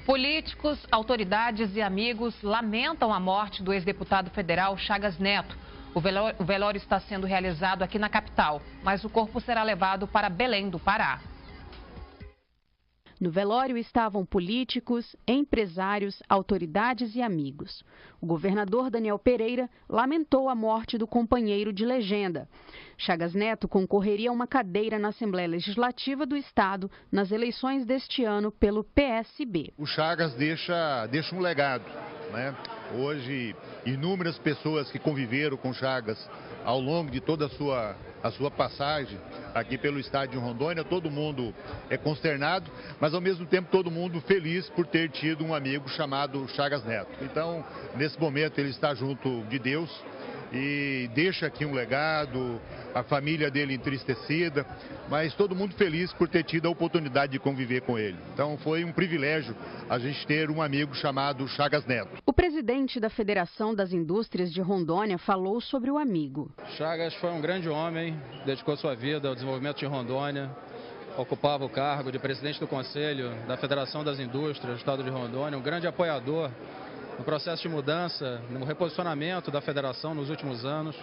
Políticos, autoridades e amigos lamentam a morte do ex-deputado federal Chagas Neto. O velório está sendo realizado aqui na capital, mas o corpo será levado para Belém do Pará. No velório estavam políticos, empresários, autoridades e amigos. O governador Daniel Pereira lamentou a morte do companheiro de legenda. Chagas Neto concorreria a uma cadeira na Assembleia Legislativa do Estado nas eleições deste ano pelo PSB. O Chagas deixa um legado, né? Hoje, inúmeras pessoas que conviveram com Chagas ao longo de toda a sua passagem aqui pelo estado de Rondônia, todo mundo é consternado, mas ao mesmo tempo todo mundo feliz por ter tido um amigo chamado Chagas Neto. Então, nesse momento ele está junto de Deus e deixa aqui um legado, a família dele entristecida, mas todo mundo feliz por ter tido a oportunidade de conviver com ele. Então foi um privilégio a gente ter um amigo chamado Chagas Neto. O presidente da Federação das Indústrias de Rondônia falou sobre o amigo. Chagas foi um grande homem, dedicou sua vida ao desenvolvimento de Rondônia, ocupava o cargo de presidente do Conselho da Federação das Indústrias do Estado de Rondônia, um grande apoiador no processo de mudança, no reposicionamento da federação nos últimos anos.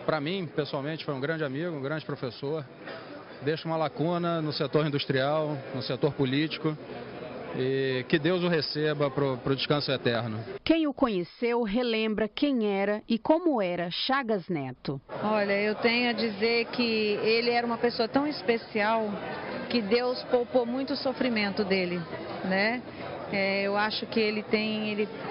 Para mim, pessoalmente, foi um grande amigo, um grande professor. Deixa uma lacuna no setor industrial, no setor político. E que Deus o receba para o descanso eterno. Quem o conheceu relembra quem era e como era Chagas Neto. Olha, eu tenho a dizer que ele era uma pessoa tão especial que Deus poupou muito sofrimento dele, né? Eu acho que ele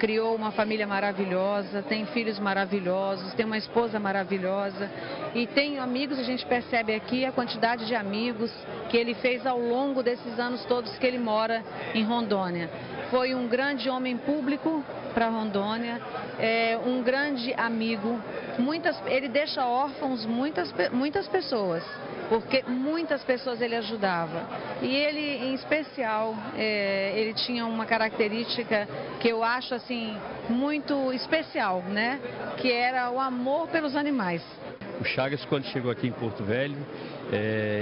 criou uma família maravilhosa, tem filhos maravilhosos, tem uma esposa maravilhosa e tem amigos. A gente percebe aqui a quantidade de amigos que ele fez ao longo desses anos todos que ele mora em Rondônia. Foi um grande homem público para Rondônia, um grande amigo. Ele deixa órfãos muitas pessoas, porque muitas pessoas ele ajudava. E ele, em especial, ele tinha uma característica que eu acho assim muito especial, né? Que era o amor pelos animais. O Chagas, quando chegou aqui em Porto Velho,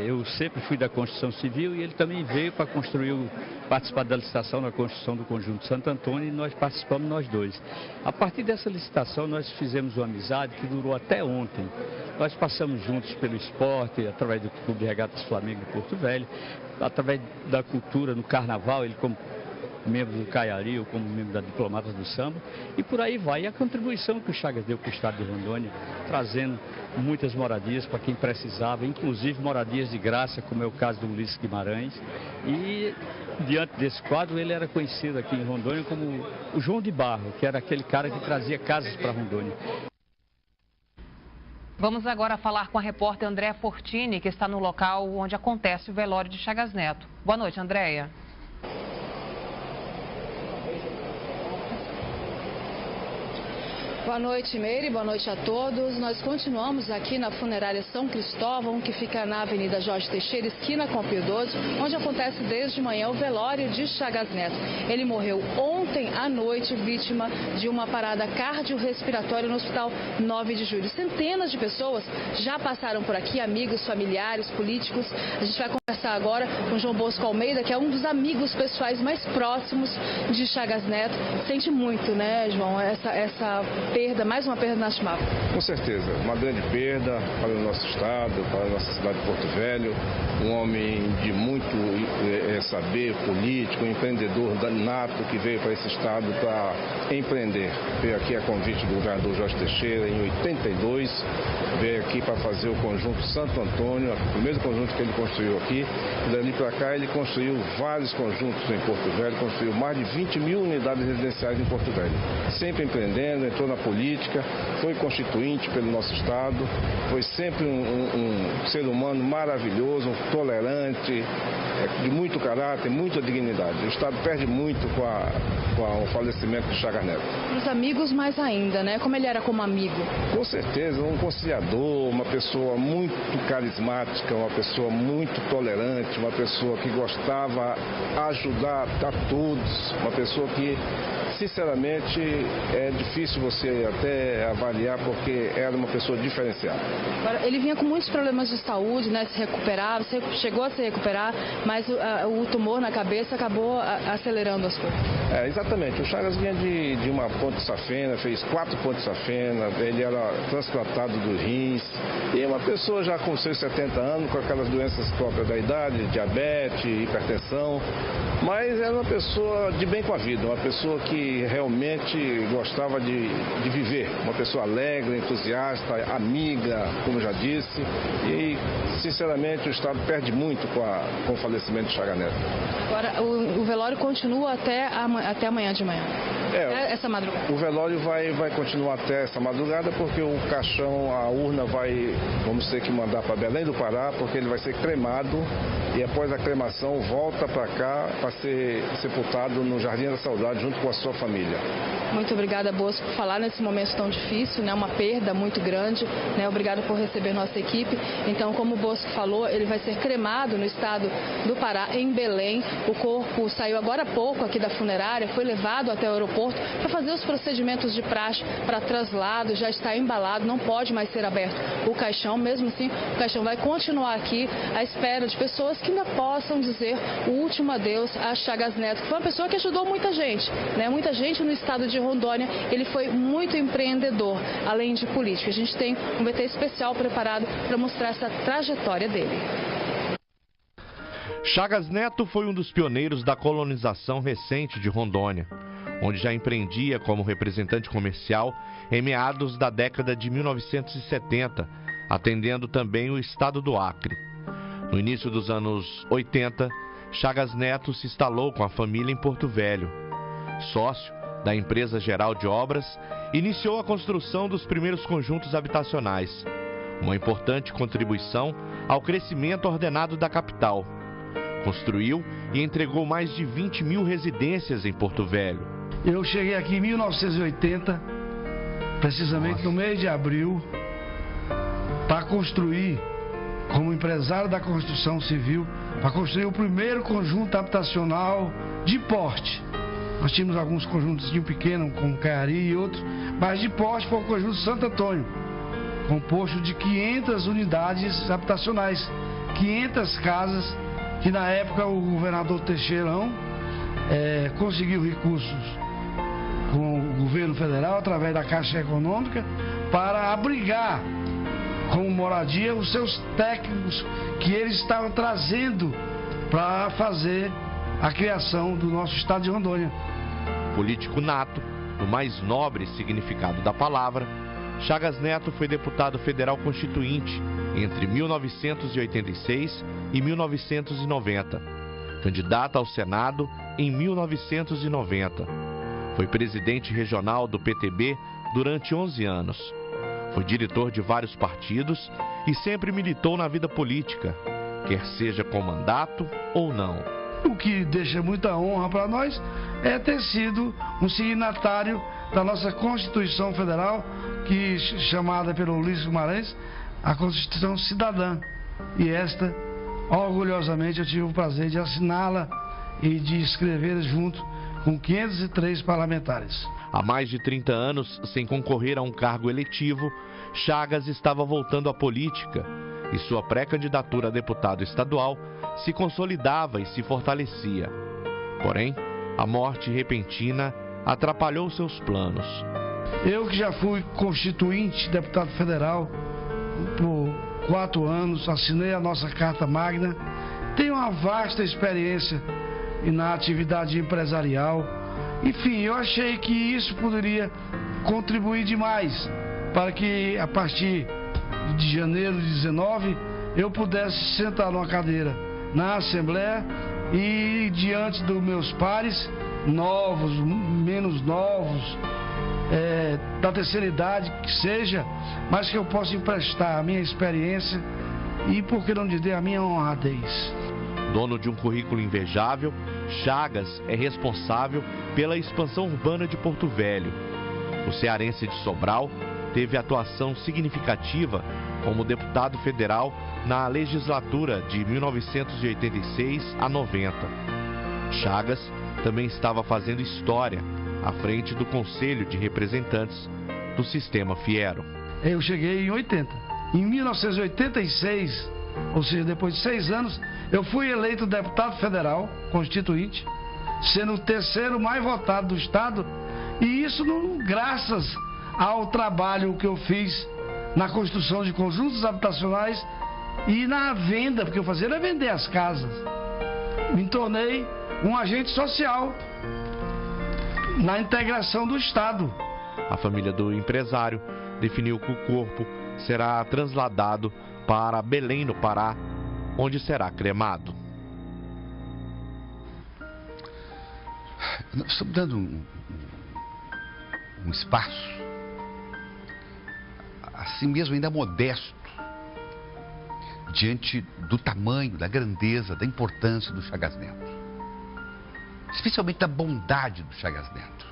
eu sempre fui da construção civil e ele também veio para participar da licitação na construção do Conjunto Santo Antônio e nós participamos nós dois. A partir dessa licitação nós fizemos uma amizade que durou até ontem. Nós passamos juntos pelo esporte, através do Clube de Regatas Flamengo de Porto Velho, através da cultura, no carnaval, ele como membro do Caiari ou como membro da Diplomatas do Samba, e por aí vai. E a contribuição que o Chagas deu para o estado de Rondônia, trazendo muitas moradias para quem precisava, inclusive moradias de graça, como é o caso do Ulisses Guimarães. E diante desse quadro, ele era conhecido aqui em Rondônia como o João de Barro, que era aquele cara que trazia casas para Rondônia. Vamos agora falar com a repórter Andréa Fortini, que está no local onde acontece o velório de Chagas Neto. Boa noite, Andréa. Boa noite, Meire. Boa noite a todos. Nós continuamos aqui na funerária São Cristóvão, que fica na Avenida Jorge Teixeira, esquina com Pio XII, onde acontece desde manhã o velório de Chagas Neto. Ele morreu ontem à noite, vítima de uma parada cardiorrespiratória no Hospital 9 de Julho. Centenas de pessoas já passaram por aqui, amigos, familiares, políticos. A gente vai conversar agora com João Bosco Almeida, que é um dos amigos pessoais mais próximos de Chagas Neto. Sente muito, né, João, essa perda, mais uma perda inestimável. Com certeza, uma grande perda para o nosso estado, para a nossa cidade de Porto Velho, um homem de muito saber político, um empreendedor nato que veio para esse estado para empreender. Veio aqui a convite do governador Jorge Teixeira em 82, veio aqui para fazer o Conjunto Santo Antônio, o mesmo conjunto que ele construiu aqui. E dali para cá ele construiu vários conjuntos em Porto Velho, construiu mais de 20 mil unidades residenciais em Porto Velho. Sempre empreendendo, entrou na política, foi constituinte pelo nosso estado, foi sempre um ser humano maravilhoso, tolerante, de muito caráter, muita dignidade. O estado perde muito com o falecimento de Chagas Neto. Os amigos mais ainda, né? Como ele era como amigo? Com certeza, um conciliador, uma pessoa muito carismática, uma pessoa muito tolerante, uma pessoa que gostava de ajudar a todos, uma pessoa que, sinceramente, é difícil você pode até avaliar, porque era uma pessoa diferenciada. Agora, ele vinha com muitos problemas de saúde, né? Se recuperava, chegou a se recuperar, mas o tumor na cabeça acabou acelerando as coisas. Exatamente. O Chagas vinha de uma ponte safena, fez 4 pontes safena, ele era transplantado dos rins, e uma pessoa já com seus 70 anos, com aquelas doenças próprias da idade, diabetes, hipertensão, mas era uma pessoa de bem com a vida, uma pessoa que realmente gostava de viver, uma pessoa alegre, entusiasta, amiga, como eu já disse, e sinceramente o Estado perde muito com o falecimento de Chagas Neto. Agora, o velório continua até amanhã de manhã, essa madrugada. O velório vai continuar até essa madrugada, porque o caixão, a urna vamos ter que mandar para Belém do Pará, porque ele vai ser cremado e após a cremação volta para cá para ser sepultado no Jardim da Saudade junto com a sua família. Muito obrigada, Bosco, por falar nesse momento tão difícil, né? Uma perda muito grande, né? Obrigado por receber nossa equipe. Então, como o Bosco falou, ele vai ser cremado no estado do Pará, em Belém. O corpo saiu agora há pouco aqui da funerária, foi levado até o aeroporto para fazer os procedimentos de praxe para traslado, já está embalado, não pode mais ser aberto o caixão. Mesmo assim, o caixão vai continuar aqui à espera de pessoas que ainda possam dizer o último adeus a Chagas Neto, que foi uma pessoa que ajudou muita gente, né? Muita gente no estado de Rondônia. Ele foi muito empreendedor, além de político. A gente tem um VT especial preparado para mostrar essa trajetória dele. Chagas Neto foi um dos pioneiros da colonização recente de Rondônia, onde já empreendia como representante comercial em meados da década de 1970, atendendo também o estado do Acre. No início dos anos 80, Chagas Neto se instalou com a família em Porto Velho. Sócio da Empresa Geral de Obras, iniciou a construção dos primeiros conjuntos habitacionais, uma importante contribuição ao crescimento ordenado da capital. Construiu e entregou mais de 20 mil residências em Porto Velho. Eu cheguei aqui em 1980, precisamente no mês de abril, para construir, como empresário da construção civil, para construir o primeiro conjunto habitacional de porte. Nós tínhamos alguns conjuntos de pequeno, como Caiari e outros, mas de porte foi o conjunto Santo Antônio, composto de 500 unidades habitacionais, 500 casas, que na época o governador Teixeirão conseguiu recursos com o governo federal, através da Caixa Econômica, para abrigar como moradia os seus técnicos que eles estavam trazendo para fazer a criação do nosso estado de Rondônia. Político nato, no mais nobre significado da palavra, Chagas Neto foi deputado federal constituinte entre 1986 e 1990, candidato ao Senado em 1990. Foi presidente regional do PTB durante 11 anos. Foi diretor de vários partidos e sempre militou na vida política, quer seja com mandato ou não. O que deixa muita honra para nós é ter sido um signatário da nossa Constituição Federal, que chamada pelo Ulisses Guimarães, a Constituição Cidadã. E esta, orgulhosamente, eu tive o prazer de assiná-la e de escrever junto com 503 parlamentares. Há mais de 30 anos, sem concorrer a um cargo eletivo, Chagas estava voltando à política e sua pré-candidatura a deputado estadual se consolidava e se fortalecia. Porém, a morte repentina atrapalhou seus planos. Eu que já fui constituinte deputado federal por 4 anos, assinei a nossa Carta Magna, tenho uma vasta experiência na atividade empresarial. Enfim, eu achei que isso poderia contribuir demais para que a partir de janeiro de 19 eu pudesse sentar numa cadeira na Assembleia e diante dos meus pares, novos, menos novos, da terceira idade que seja, mas que eu possa emprestar a minha experiência e, por que não dizer, a minha honradez. Dono de um currículo invejável, Chagas é responsável pela expansão urbana de Porto Velho. O cearense de Sobral teve atuação significativa como deputado federal na legislatura de 1986 a 90. Chagas também estava fazendo história à frente do Conselho de Representantes, do sistema Fiero. Eu cheguei em 80. Em 1986, ou seja, depois de 6 anos, eu fui eleito deputado federal constituinte, sendo o terceiro mais votado do estado, e isso graças ao trabalho que eu fiz na construção de conjuntos habitacionais e na venda, porque eu fazia era vender as casas. Me tornei um agente social na integração do estado. A família do empresário definiu que o corpo será trasladado para Belém, no Pará, onde será cremado. Nós estamos dando um espaço, assim mesmo ainda modesto, diante do tamanho, da grandeza, da importância do Chagas Neto. Especialmente da bondade do Chagas Neto.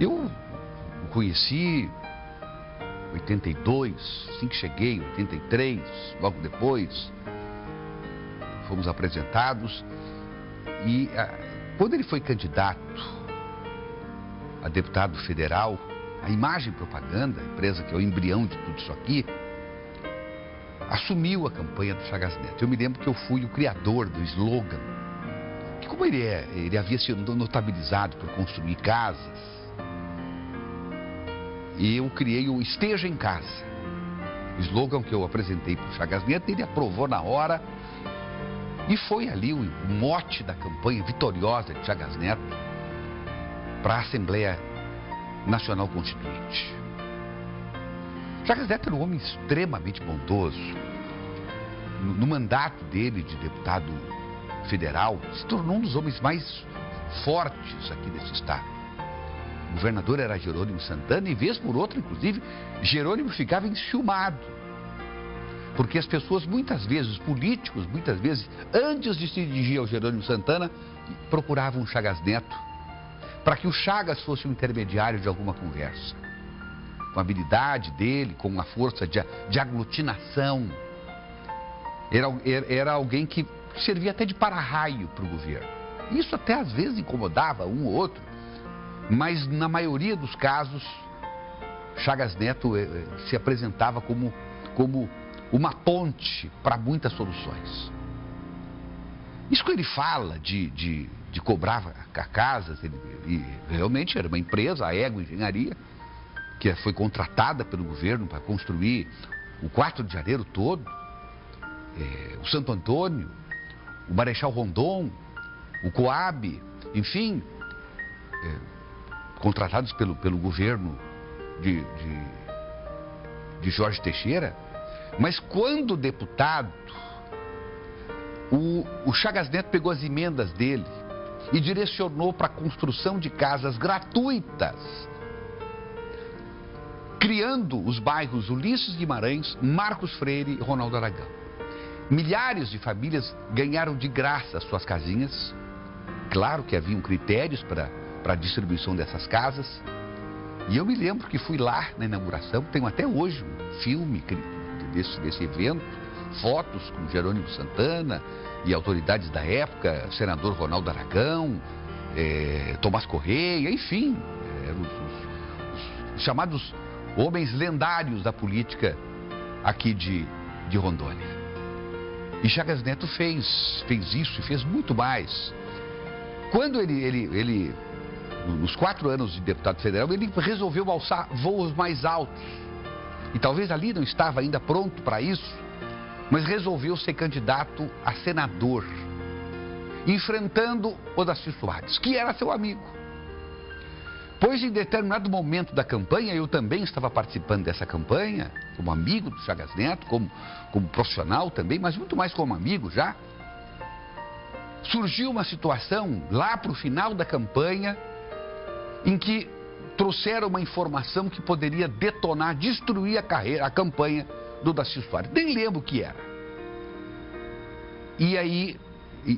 Eu o conheci em 82, assim que cheguei, 83, logo depois, fomos apresentados. E quando ele foi candidato a deputado federal, a Imagem Propaganda, a empresa que é o embrião de tudo isso aqui, assumiu a campanha do Chagas Neto. Eu me lembro que eu fui o criador do slogan, que como ele havia sido notabilizado por construir casas, e eu criei o Esteja em Casa, o slogan que eu apresentei para o Chagas Neto. Ele aprovou na hora, e foi ali o mote da campanha vitoriosa de Chagas Neto para a Assembleia Nacional Constituinte. Chagas Neto era um homem extremamente bondoso. No mandato dele de deputado federal, se tornou um dos homens mais fortes aqui desse estado. O governador era Jerônimo Santana e, vez por outra, inclusive, Jerônimo ficava enciumado. Porque as pessoas, muitas vezes, os políticos, muitas vezes, antes de se dirigir ao Jerônimo Santana, procuravam o Chagas Neto para que o Chagas fosse o intermediário de alguma conversa. Com a habilidade dele, com a força de aglutinação. Era alguém que servia até de para-raio para o governo. Isso até às vezes incomodava um ou outro, mas na maioria dos casos, Chagas Neto se apresentava como uma ponte para muitas soluções. Isso que ele fala de cobrar casas, ele realmente era uma empresa, a Ego Engenharia, que foi contratada pelo governo para construir o 4 de Janeiro todo, o Santo Antônio, o Marechal Rondon, o Coab, enfim, contratados pelo governo de Jorge Teixeira. Mas quando deputado, o Chagas Neto pegou as emendas dele e direcionou para a construção de casas gratuitas, criando os bairros Ulisses Guimarães, Marcos Freire e Ronaldo Aragão. Milhares de famílias ganharam de graça as suas casinhas. Claro que haviam critérios para a distribuição dessas casas. E eu me lembro que fui lá na inauguração, tenho até hoje um filme desse evento, fotos com Jerônimo Santana e autoridades da época, senador Ronaldo Aragão, Tomás Correia, enfim, os chamados homens lendários da política aqui de Rondônia. E Chagas Neto fez isso e fez muito mais. Quando ele nos 4 anos de deputado federal, ele resolveu alçar voos mais altos. E talvez ali não estava ainda pronto para isso, mas resolveu ser candidato a senador, enfrentando Odacir Soares, que era seu amigo. Pois em determinado momento da campanha, eu também estava participando dessa campanha, como amigo do Chagas Neto, como profissional também, mas muito mais como amigo já. Surgiu uma situação lá para o final da campanha, em que trouxeram uma informação que poderia detonar, destruir a campanha do Odacir Soares. Nem lembro o que era. E aí,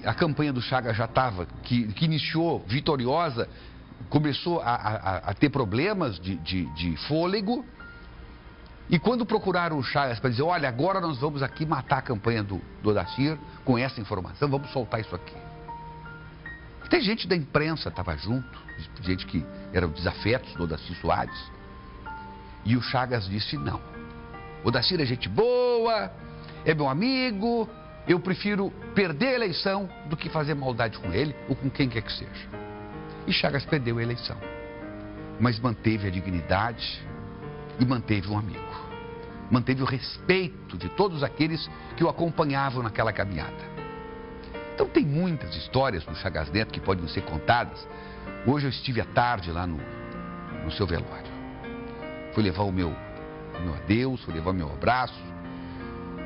a campanha do Chagas já estava, que iniciou vitoriosa, começou a ter problemas de fôlego. E quando procuraram o Chagas para dizer, olha, agora nós vamos aqui matar a campanha do Odacir com essa informação, vamos soltar isso aqui. Tem gente da imprensa que estava junto, gente que eram desafetos do Odacir Soares. E o Chagas disse não. O Odacir é gente boa, é meu amigo, eu prefiro perder a eleição do que fazer maldade com ele ou com quem quer que seja. E Chagas perdeu a eleição, mas manteve a dignidade e manteve um amigo. Manteve o respeito de todos aqueles que o acompanhavam naquela caminhada. Então tem muitas histórias do Chagas Neto que podem ser contadas. Hoje eu estive à tarde lá no seu velório. Fui levar o meu adeus, fui levar o meu abraço,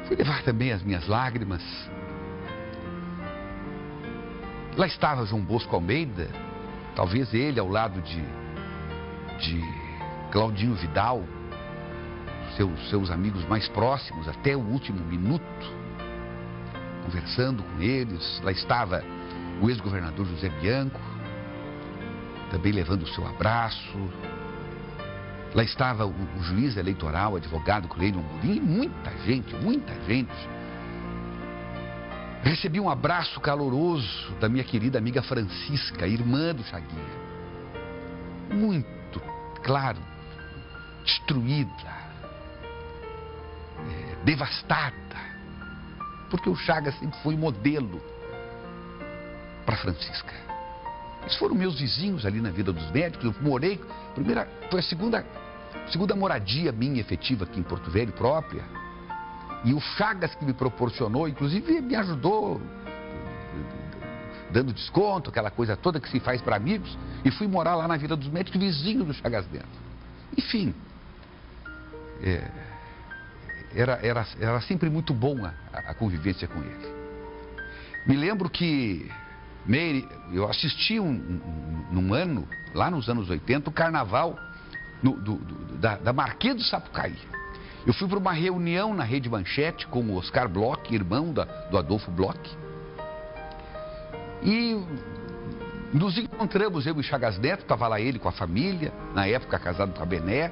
fui levar também as minhas lágrimas. Lá estava João Bosco Almeida, talvez ele ao lado de Claudinho Vidal, seus amigos mais próximos, até o último minuto, conversando com eles. Lá estava o ex-governador José Bianco, também levando o seu abraço. Lá estava o juiz eleitoral, advogado Cleide Amorim, e muita gente. Recebi um abraço caloroso da minha querida amiga Francisca, irmã do Chaguinha. Muito, claro, destruída, devastada, porque o Chagas sempre foi modelo para Francisca. Eles foram meus vizinhos ali na Vila dos Médicos. Eu morei, foi a segunda moradia minha efetiva aqui em Porto Velho própria. E o Chagas que me proporcionou, inclusive me ajudou, dando desconto, aquela coisa toda que se faz para amigos. E fui morar lá na Vila dos Médicos, vizinho do Chagas Neto. Enfim, era sempre muito bom a convivência com ele. Me lembro que eu assisti num ano, lá nos anos 80, o carnaval da Marquês do Sapucaí. Eu fui para uma reunião na Rede Manchete com o Oscar Bloch, irmão do Adolfo Bloch. E nos encontramos, eu e Chagas Neto, estava lá ele com a família, na época casado com a Bené,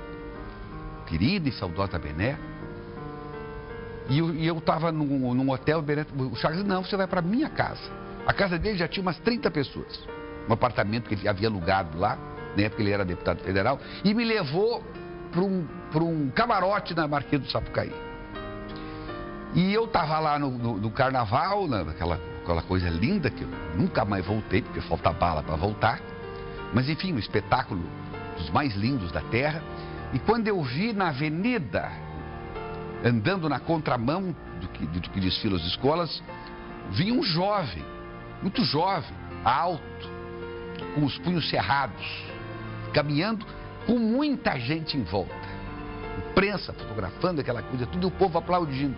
querida e saudosa Bené. E eu estava num hotel, o Chagas disse, não, você vai para minha casa. A casa dele já tinha umas 30 pessoas. Um apartamento que ele havia alugado lá, na época ele era deputado federal, e me levou para um camarote na Marquês do Sapucaí. E eu estava lá no carnaval, aquela coisa linda, que eu nunca mais voltei, porque falta bala para voltar. Mas enfim, um espetáculo dos mais lindos da terra. E quando eu vi na avenida, andando na contramão do que desfila as escolas, vi um jovem, muito jovem, alto, com os punhos cerrados, caminhando com muita gente em volta. Imprensa fotografando aquela coisa, tudo, e o povo aplaudindo.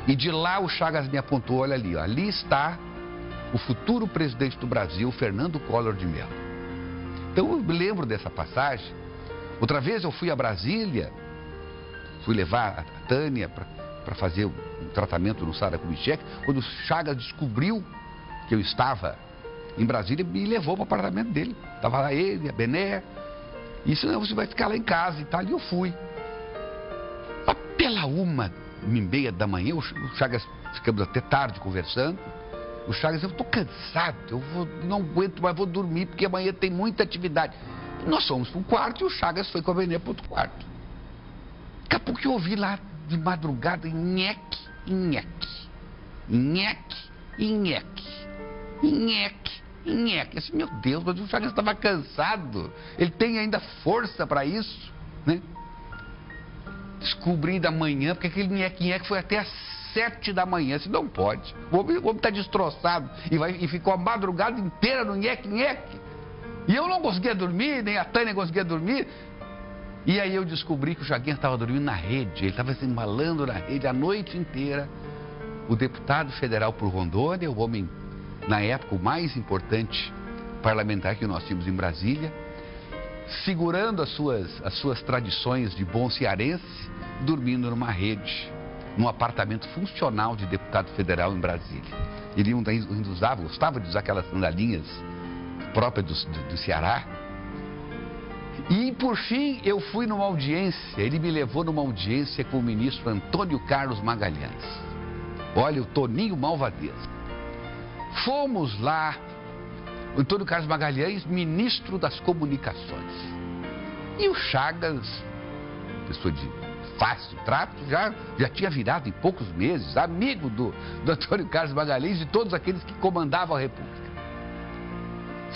E de lá o Chagas me apontou, olha ali, ó, ali está o futuro presidente do Brasil, Fernando Collor de Mello. Então eu me lembro dessa passagem. Outra vez eu fui a Brasília, fui levar a Tânia para fazer um tratamento no Sara Kubitschek, quando o Chagas descobriu que eu estava em Brasília, me levou para o apartamento dele. Estava lá ele, a Bené, e disse, não, você vai ficar lá em casa e tal, e eu fui. Lá pela 1h30 da manhã, o Chagas, ficamos até tarde conversando, o Chagas, eu estou cansado, não aguento, mas vou dormir, porque amanhã tem muita atividade. Nós fomos para um quarto e o Chagas foi com a Bené para outro quarto. Daqui a pouco eu ouvi lá de madrugada, nheque, nheque, nheque, nheque, nheque, nheque. Assim, meu Deus, mas o Chagas estava cansado, ele tem ainda força para isso, né? Descobri da manhã, porque aquele nheque-nheque foi até às 7 da manhã, assim, não pode. O homem está destroçado e ficou a madrugada inteira no nheque-nheque. E eu não conseguia dormir, nem a Tânia conseguia dormir. E aí eu descobri que o Chaguinha estava dormindo na rede, ele estava se embalando na rede a noite inteira. O deputado federal por Rondônia, o homem, na época, o mais importante parlamentar que nós tínhamos em Brasília, segurando as suas tradições de bom cearense, dormindo numa rede, num apartamento funcional de deputado federal em Brasília. Ele ainda gostava de usar aquelas sandalinhas próprias do Ceará. E, por fim, eu fui numa audiência, ele me levou numa audiência com o ministro Antônio Carlos Magalhães. Olha, o Toninho Malvadeza. Fomos lá, Antônio Carlos Magalhães, ministro das Comunicações. E o Chagas pessoa de fácil trato, já tinha virado em poucos meses amigo do Antônio Carlos Magalhães e de todos aqueles que comandavam a República.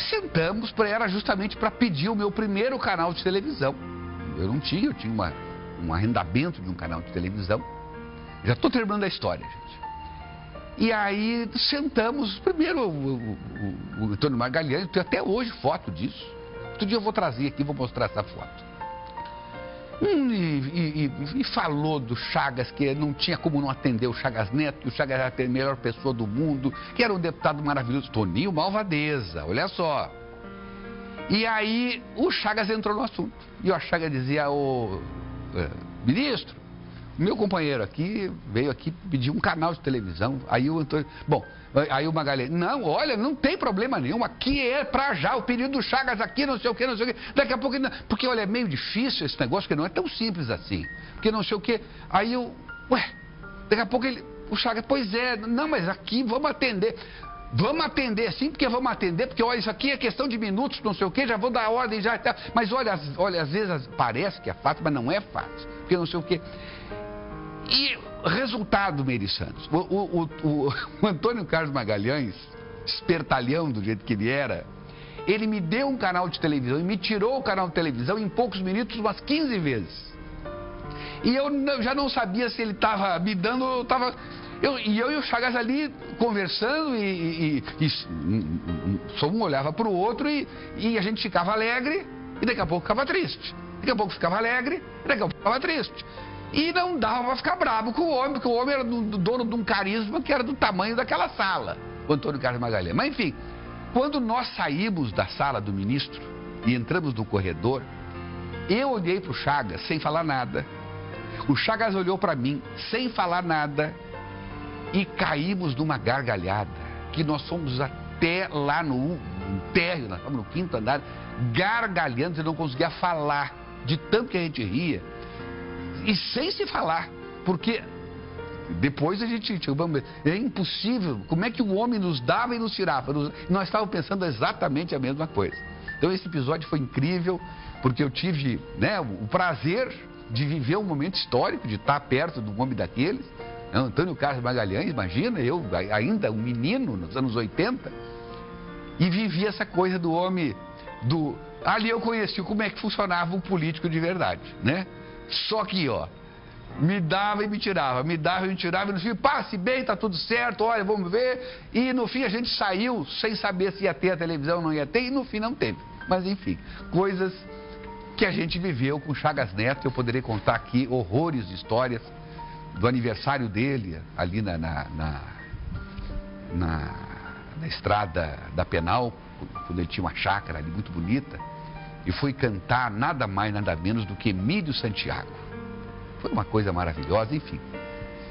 Sentamos, era justamente para pedir o meu primeiro canal de televisão. Eu tinha um arrendamento de um canal de televisão. Já estou terminando a história, gente. E aí sentamos, primeiro o Antônio Magalhães, tem até hoje foto disso. Outro dia eu vou trazer aqui, vou mostrar essa foto. E falou do Chagas, que não tinha como não atender o Chagas Neto, que o Chagas era a melhor pessoa do mundo, que era um deputado maravilhoso, Toninho Malvadeza, olha só. E aí o Chagas entrou no assunto. E o Chagas dizia, ministro, meu companheiro aqui veio aqui pedir um canal de televisão. Aí o Antônio... Aí o Magalhães... Não, olha, não tem problema nenhum. Aqui é pra já. O pedido do Chagas aqui, não sei o quê, não sei o quê. Daqui a pouco... Porque, olha, é meio difícil esse negócio, que não é tão simples assim. Porque não sei o quê. Aí eu... Daqui a pouco o Chagas... Pois é, não, mas aqui vamos atender. Vamos atender sim, porque vamos atender. Porque, olha, isso aqui é questão de minutos, não sei o quê. Já vou dar a ordem, já... Mas, olha, às vezes parece que é fácil, mas não é fácil. Porque não sei o quê... E resultado, Meire Santos, o Antônio Carlos Magalhães, espertalhão do jeito que ele era, ele me deu um canal de televisão e me tirou o canal de televisão em poucos minutos, umas 15 vezes. E eu já não sabia se ele estava me dando ou estava... Eu e o Chagas ali conversando e só um olhava para o outro e a gente ficava alegre e daqui a pouco ficava triste. Daqui a pouco ficava alegre e daqui a pouco ficava triste. E não dava para ficar bravo com o homem, porque o homem era dono de um carisma que era do tamanho daquela sala, o Antônio Carlos Magalhães. Mas enfim, quando nós saímos da sala do ministro e entramos no corredor, eu olhei para o Chagas sem falar nada. O Chagas olhou para mim sem falar nada e caímos numa gargalhada, que nós fomos até lá no térreo, nós estávamos no 5º andar, gargalhando e não conseguia falar, de tanto que a gente ria. E sem se falar, porque depois a gente... É impossível, como é que o homem nos dava e nos tirava? Nós estávamos pensando exatamente a mesma coisa. Então esse episódio foi incrível, porque eu tive o prazer de viver um momento histórico, de estar perto de um homem daqueles. Antônio Carlos Magalhães, imagina, eu ainda um menino nos anos 80, e vivi essa coisa do homem... Ali eu conheci como é que funcionava um político de verdade, né? Só que, me dava e me tirava, me dava e me tirava, e no fim, passe bem, tá tudo certo, olha, vamos ver. E no fim a gente saiu sem saber se ia ter a televisão ou não ia ter, e no fim não teve. Mas enfim, coisas que a gente viveu com Chagas Neto. Eu poderia contar aqui horrores de histórias do aniversário dele, ali na estrada da Penal, quando ele tinha uma chácara ali muito bonita. E fui cantar nada mais, nada menos do que Emílio Santiago. Foi uma coisa maravilhosa, enfim.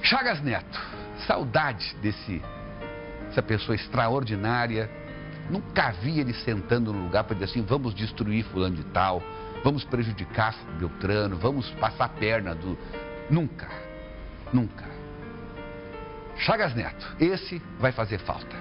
Chagas Neto, saudade dessa pessoa extraordinária. Nunca vi ele sentando no lugar para dizer assim, vamos destruir fulano de tal, vamos prejudicar Beltrano, vamos passar a perna do... Nunca, nunca. Chagas Neto, esse vai fazer falta.